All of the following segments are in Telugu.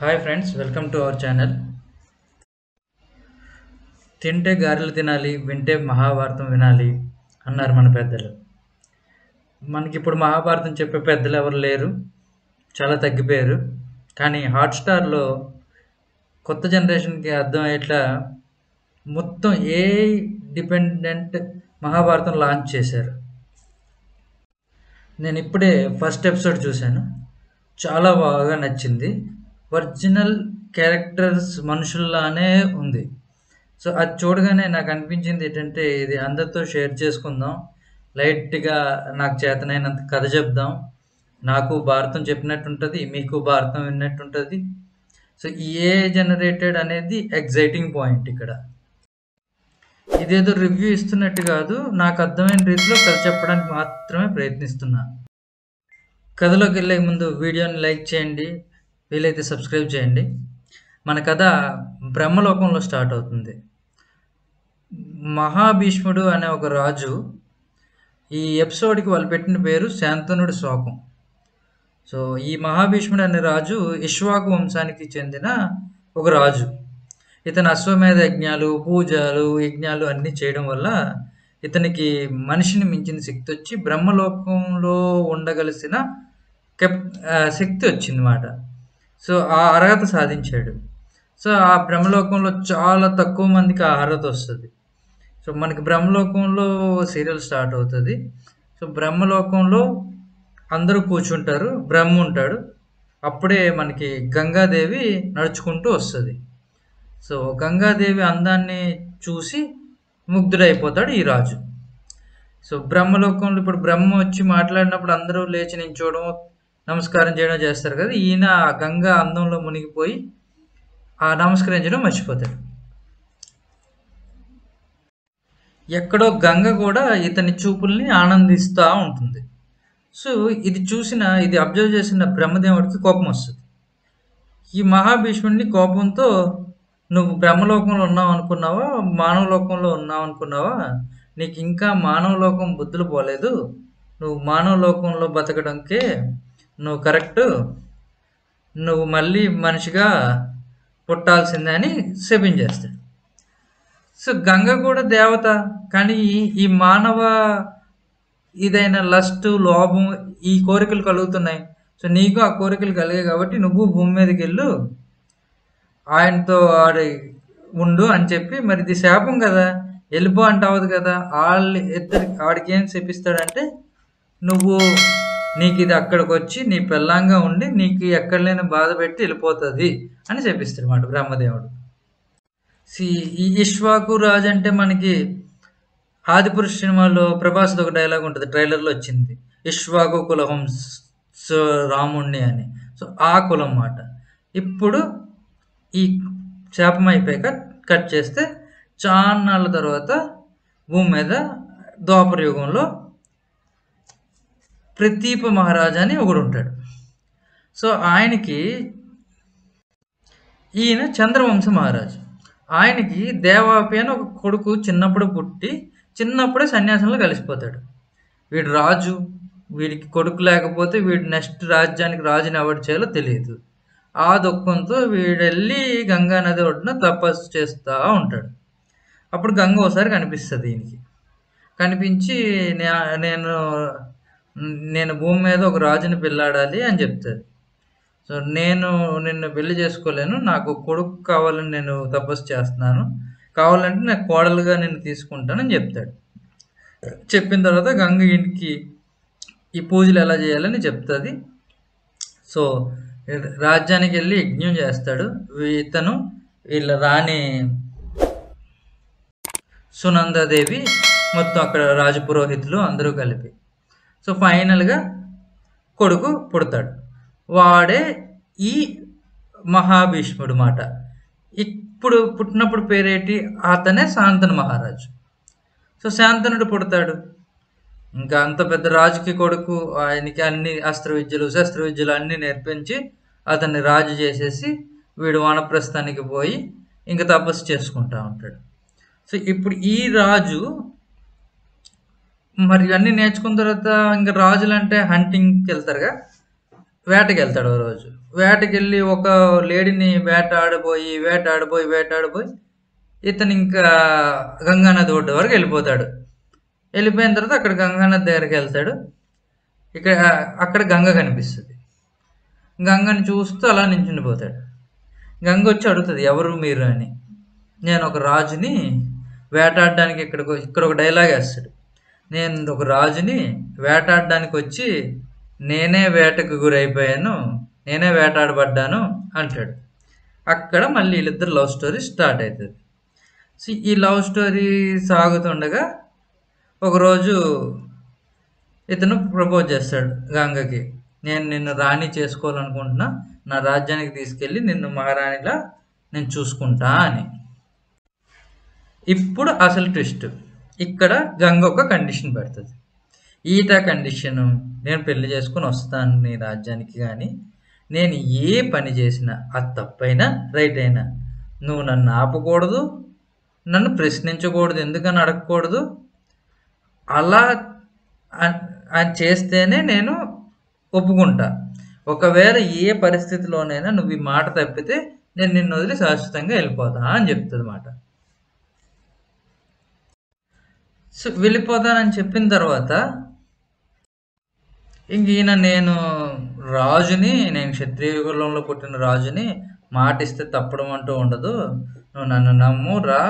Hi friends, welcome to our channel. తింటే గారెలు తినాలి, వింటే మహాభారతం వినాలి అన్నారు మన పెద్దలు. మనకిప్పుడు మహాభారతం చెప్పే పెద్దలు ఎవరు లేరు, చాలా తగ్గిపోయారు. కానీ హాట్‌స్టార్‌లో కొత్త జనరేషన్‌కి అర్థమయ్యేట్లా మొత్తం ఏఐ డిపెండెంట్ మహాభారతం లాంచ్ చేశారు. నేను ఇప్పుడే ఫస్ట్ ఎపిసోడ్ చూశాను. చాలా బాగా నచ్చింది. ఒరిజినల్ క్యారెక్టర్స్ మనుషుల్లానే ఉంది. సో, అది చూడగానే నాకనిపించింది ఏంటంటే, ఇది అందరితో షేర్ చేసుకుందాం. లైట్‌గా నాకు చేతనైనంత కథ చెప్దాం. నాకు భారతం చెప్పినట్టుంటది. మీకు భారతం విన్నట్టుంటది. సో, ఈ ఏఐ జనరేటెడ్ అనేది ఎక్సైటింగ్ పాయింట్ ఇక్కడ. ఇదేదో రివ్యూ ఇస్తున్నట్టు కాదు. నాకు అర్థమైన రీతిలో కథ చెప్పడానికి మాత్రమే ప్రయత్నిస్తున్నా. కథలోకెళ్ళే ముందు వీడియోని లైక్ చేయండి. వీలైతే సబ్స్క్రైబ్ చేయండి. మన కథ బ్రహ్మలోకంలో స్టార్ట్ అవుతుంది. మహాభీష్ముడు అనే ఒక రాజు, ఈ ఎపిసోడ్కి వాళ్ళు పెట్టిన పేరు శాంతనుడి శోకం. సో ఈ మహాభీష్ముడు అనే రాజు ఇక్ష్వాకు వంశానికి చెందిన ఒక రాజు. ఇతను అశ్వమేధ యజ్ఞాలు, పూజలు, యజ్ఞాలు అన్నీ చేయడం వల్ల ఇతనికి మనిషిని మించిన శక్తి వచ్చి బ్రహ్మలోకంలో ఉండగలిసిన శక్తి వచ్చిందన్నమాట. సో ఆ అర్హత సాధించాడు. సో ఆ బ్రహ్మలోకంలో చాలా తక్కువ మందికి ఆ అర్హత వస్తుంది. సో మనకి బ్రహ్మలోకంలో సీరియల్ స్టార్ట్ అవుతుంది. సో బ్రహ్మలోకంలో అందరూ కూర్చుంటారు, బ్రహ్మ ఉంటాడు. అప్పుడే మనకి గంగాదేవి నడుచుకుంటూ వస్తుంది. సో గంగాదేవి అందాన్ని చూసి ముగ్ధుడైపోతాడు ఈ రాజు. సో బ్రహ్మలోకంలో ఇప్పుడు బ్రహ్మ వచ్చి మాట్లాడినప్పుడు అందరూ లేచి నించోవడం, నమస్కారం చేయడం చేస్తారు కదా. ఈయన ఆ గంగా అందంలో మునిగిపోయి ఆ నమస్కరించడం మర్చిపోతాడు. ఎక్కడో గంగ కూడా ఇతని చూపుల్ని ఆనందిస్తూ ఉంటుంది. సో ఇది అబ్జర్వ్ చేసిన బ్రహ్మదేవుడికి కోపం వస్తుంది. ఈ మహాభీష్ముడిని కోపంతో, నువ్వు బ్రహ్మలోకంలో ఉన్నావు అనుకున్నావా, మానవ లోకంలో ఉన్నావు అనుకున్నావా, నీకు ఇంకా మానవ లోకం బుద్ధులు పోలేదు, నువ్వు మానవ లోకంలో బతకడంకే నువ్వు కరెక్ట్, నువ్వు మళ్ళీ మనిషిగా పుట్టాల్సిందే అని శపించేస్తాడు. సో గంగ కూడా దేవత, కానీ ఈ మానవ ఇదైన లస్ట్, లోభం, ఈ కోరికలు కలుగుతున్నాయి. సో నీకు ఆ కోరికలు కలిగాయి కాబట్టి నువ్వు భూమి మీదకి వెళ్ళు, ఆయనతో ఆడి ఉండు అని చెప్పి, మరి ఇది శాపం కదా, వెళ్ళిపో అంటావదు కదా. వాళ్ళు ఇద్దరు ఆడికి ఏం శపిస్తాడంటే, నువ్వు నీకు ఇది అక్కడికి వచ్చి నీ పెళ్ళంగా ఉండి నీకు ఎక్కడ లేని బాధ పెట్టి వెళ్ళిపోతుంది అని శపిస్తాడు అన్నమాట బ్రహ్మదేవుడు. ఈ ఇక్ష్వాకు రాజు అంటే మనకి ఆదిపురుష్ సినిమాలో ప్రభాస్ది ఒక డైలాగ్ ఉంటుంది, ట్రైలర్లో వచ్చింది, ఇక్ష్వాకు కులహం రాముణ్ణి అని. సో ఆ కులం మాట. ఇప్పుడు ఈ శాపం అయిపోయాక కట్ చేస్తే చాన్నాళ్ళ తర్వాత భూమి మీద ద్వాపర యుగంలో ప్రతీప మహారాజా అని ఒకడు ఉంటాడు. సో ఆయనకి, ఈయన చంద్రవంశ మహారాజు. ఆయనకి దేవాపి అని ఒక కొడుకు చిన్నప్పుడు పుట్టి చిన్నప్పుడే సన్యాసంలో కలిసిపోతాడు. వీడు రాజు, వీడికి కొడుకు లేకపోతే వీడు నెక్స్ట్ రాజ్యానికి రాజుని ఎవరు చేయాలో తెలియదు. ఆ దుఃఖంతో వీడెళ్ళి గంగా నది ఒడ్డున తపస్సు చేస్తూ ఉంటాడు. అప్పుడు గంగ ఒకసారి కనిపిస్తుంది ఈయనకి. కనిపించి నేను నేను భూమి మీద ఒక రాజుని పెళ్ళాడాలి అని చెప్తుంది. సో నేను నిన్ను పెళ్లి చేసుకోలేను, నాకు కొడుకు కావాలని నేను తపస్సు చేస్తున్నాను, కావాలంటే నాకు కోడలుగా నిన్ను తీసుకుంటానని చెప్తాడు. చెప్పిన తర్వాత గంగ ఇంటికి ఈ పూజలు ఎలా చేయాలని చెప్తుంది. సో రాజ్యానికి వెళ్ళి యజ్ఞం చేస్తాడు. ఇతను వీళ్ళ రాణి సునందాదేవి, మొత్తం అక్కడ రాజపురోహితులు అందరూ కలిపి. సో ఫైనల్గా కొడుకు పుడతాడు. వాడే ఈ మహాభీష్ముడు మాట. ఇప్పుడు పుట్టినప్పుడు పేరేటి, అతనే శాంతను మహారాజు. సో శాంతనుడు పుడతాడు. ఇంకా అంత పెద్ద రాజుకి కొడుకు, ఆయనకి అన్ని అస్త్ర విద్యలు, శస్త్ర విద్యలు అన్నీ నేర్పించి అతన్ని రాజు చేసేసి వీడు వానప్రస్థానికి పోయి ఇంకా తపస్సు చేసుకుంటా ఉంటాడు. సో ఇప్పుడు ఈ రాజు మరి అన్నీ నేర్చుకున్న తర్వాత ఇంకా రాజులు అంటే హంటింగ్కి వెళ్తారుగా. వేటకి వెళ్తాడు ఓ రోజు. వేటకి వెళ్ళి ఒక లేడీని వేటాడిపోయి ఇతను ఇంకా గంగానది ఒడ్డు వరకు వెళ్ళిపోతాడు. వెళ్ళిపోయిన తర్వాత అక్కడ గంగానది దగ్గరికి వెళ్తాడు. ఇక్కడ అక్కడ గంగ కనిపిస్తుంది. గంగని చూస్తూ అలా నించుండిపోతాడు. గంగ వచ్చి అడుగుతుంది, ఎవరు మీరు అని. నేను ఒక రాజుని, వేటాడడానికి ఇక్కడ ఒక డైలాగ్ వేస్తాడు. నేను ఒక రాజుని వేటాడడానికి వచ్చి నేనే వేటకు గురైపోయాను, నేనే వేటాడబడ్డాను అంటాడు. అక్కడ మళ్ళీ వీళ్ళిద్దరు లవ్ స్టోరీ స్టార్ట్ అవుతుంది. సో ఈ లవ్ స్టోరీ సాగుతుండగా ఒకరోజు ఇతను ప్రపోజ్ చేస్తాడు గంగకి. నేను నిన్ను రాణి చేసుకోవాలనుకుంటున్నా, నా రాజ్యానికి తీసుకెళ్ళి నిన్ను మహారాణిలా నేను చూసుకుంటా అని. ఇప్పుడు అసలు ట్విస్ట్. ఇక్కడ గంగ ఒక కండిషన్ పెడుతుంది. ఈట కండిషను, నేను పెళ్లి చేసుకుని వస్తాను నీ రాజ్యానికి, కానీ నేను ఏ పని చేసినా అది తప్పైనా రైట్ అయినా నువ్వు నన్ను ఆపకూడదు, నన్ను ప్రశ్నించకూడదు, ఎందుకని అడగకూడదు. అలా చేస్తేనే నేను ఒప్పుకుంటా. ఒకవేళ ఏ పరిస్థితిలోనైనా నువ్వు ఈ మాట తప్పితే నేను నిన్ను వదిలి శాశ్వతంగా వెళ్ళిపోతా అని చెప్తుంది మాట. సో వెళ్ళిపోతానని చెప్పిన తర్వాత ఇంక ఈయన నేను రాజుని, నేను క్షత్రియ కులంలో పుట్టిన రాజుని, మాట ఇస్తే తప్పడం అంటూ ఉండదు, నువ్వు నన్ను నమ్ము రా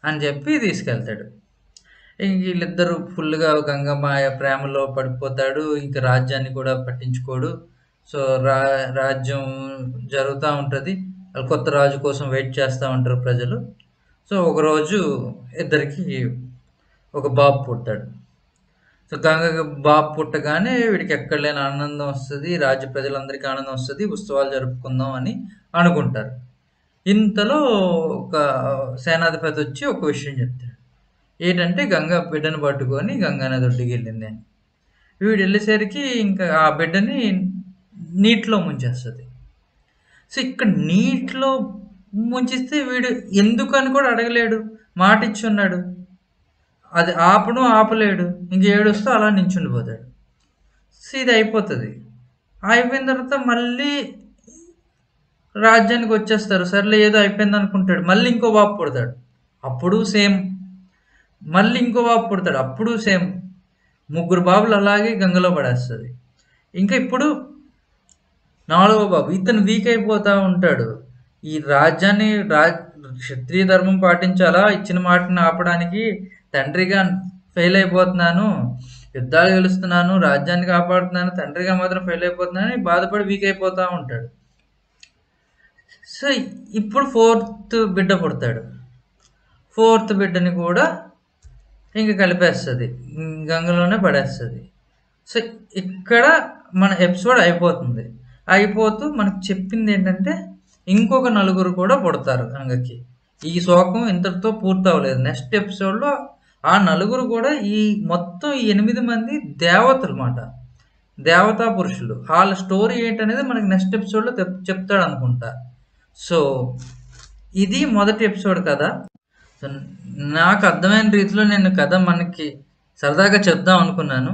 అని చెప్పి తీసుకెళ్తాడు. ఇంక వీళ్ళిద్దరూ ఫుల్గా గంగమ్మాయ ప్రేమలో పడిపోతాడు. ఇంక రాజ్యాన్ని కూడా పట్టించుకోడు. సో రాజ్యం జరుగుతూ ఉంటుంది. కొత్త రాజు కోసం వెయిట్ చేస్తూ ఉంటారు ప్రజలు. సో ఒకరోజు ఇద్దరికి ఒక బాబు పుట్టాడు. సో గంగకి బాబు పుట్టగానే వీడికి ఎక్కడ లేని ఆనందం వస్తుంది, రాజ్య ప్రజలందరికీ ఆనందం వస్తుంది, ఉత్సవాలు జరుపుకుందాం అని అనుకుంటారు. ఇంతలో ఒక సేనాధిపతి వచ్చి ఒక విషయం చెప్తాడు. ఏంటంటే గంగ బిడ్డను పట్టుకొని గంగానది ఒడ్డుకి వెళ్ళింది అని. వీడు వెళ్ళేసరికి ఇంకా ఆ బిడ్డని నీటిలో ముంచేస్తుంది. సో ఇక్కడ నీటిలో ముంచిస్తే వీడు ఎందుకని కూడా అడగలేడు, మాట ఇచ్చి ఉన్నాడు, అది ఆపలేడు. ఇంక ఏడుస్తూ అలా నించుండిపోతాడు. సో ఇది అయిపోతుంది. అయిపోయిన తర్వాత మళ్ళీ రాజ్యానికి వచ్చేస్తారు. సర్లే ఏదో అయిపోయింది అనుకుంటాడు. మళ్ళీ ఇంకో బాబు పుడతాడు, అప్పుడు సేమ్. మళ్ళీ ఇంకో బాబు పుడతాడు, అప్పుడు సేమ్. 3 బాబులు అలాగే గంగలో పడేస్తుంది. ఇంకా ఇప్పుడు 4వ బాబు. ఇతను వీక్ అయిపోతూ ఉంటాడు. ఈ రాజ్యాన్ని క్షత్రియ ధర్మం పాటించాలా, ఇచ్చిన మాటని ఆపడానికి తండ్రిగా ఫెయిల్ అయిపోతున్నాను, యుద్ధాలు గెలుస్తున్నాను, రాజ్యాన్ని కాపాడుతున్నాను, తండ్రిగా మాత్రం ఫెయిల్ అయిపోతున్నాను అని బాధపడి వీక్ అయిపోతూ ఉంటాడు. సో ఇప్పుడు 4th బిడ్డ పుడతాడు. 4th బిడ్డని కూడా ఇంక కలిపేస్తుంది, గంగలోనే పడేస్తుంది. సో ఇక్కడ మన ఎపిసోడ్ అయిపోతుంది. అయిపోతూ మనకు చెప్పింది ఏంటంటే ఇంకొక 4 కూడా పుడతారు గంగకి. ఈ శోకం ఇంతటితో పూర్తి అవ్వలేదు. నెక్స్ట్ ఎపిసోడ్లో ఆ 4 కూడా ఈ మొత్తం 8 మంది దేవతలు మాట, దేవతా పురుషులు. వాళ్ళ స్టోరీ ఏంటనేది మనకి నెక్స్ట్ ఎపిసోడ్లో చెప్తాడు అనుకుంటా. సో ఇది మొదటి ఎపిసోడ్ కదా. సో నాకు అర్థమైన రీతిలో నేను కథ మనకి సరదాగా చెప్దాం అనుకున్నాను.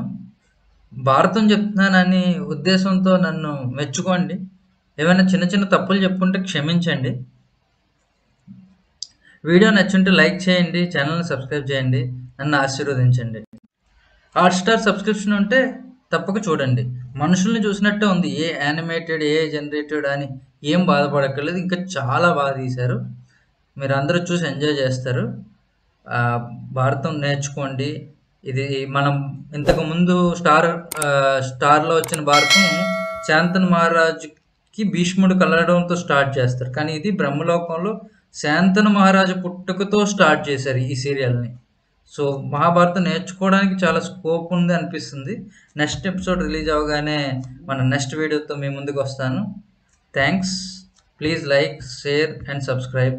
భారతం చెప్తున్నానని ఉద్దేశంతో నన్ను మెచ్చుకోండి. ఏమైనా చిన్న చిన్న తప్పులు చెప్పుకుంటే క్షమించండి. వీడియో నచ్చుంటే లైక్ చేయండి, ఛానల్ని సబ్స్క్రైబ్ చేయండి, నన్ను ఆశీర్వదించండి. హాట్స్టార్ సబ్స్క్రిప్షన్ ఉంటే తప్పక చూడండి. మనుషుల్ని చూసినట్టే ఉంది, ఏ యానిమేటెడ్ ఏ జనరేటెడ్ అని ఏం బాధపడక్కర్లేదు. ఇంకా చాలా బాగా తీశారు, మీరు అందరూ చూసి ఎంజాయ్ చేస్తారు. భారతం నేర్చుకోండి. ఇది మనం ఇంతకుముందు స్టార్లో వచ్చిన భారతం శాంతను మహారాజుకి భీష్ముడు కలవడంతో స్టార్ట్ చేస్తారు, కానీ ఇది బ్రహ్మలోకంలో శాంతను మహారాజు పుట్టుకతో స్టార్ట్ చేశారు ఈ సీరియల్ని. సో మహాభారతం నేర్చుకోవడానికి చాలా స్కోప్ ఉంది అనిపిస్తుంది. నెక్స్ట్ ఎపిసోడ్ రిలీజ్ అవగానే మన నెక్స్ట్ వీడియోతో మీ ముందుకు వస్తాను. Thanks. Please like, share and subscribe.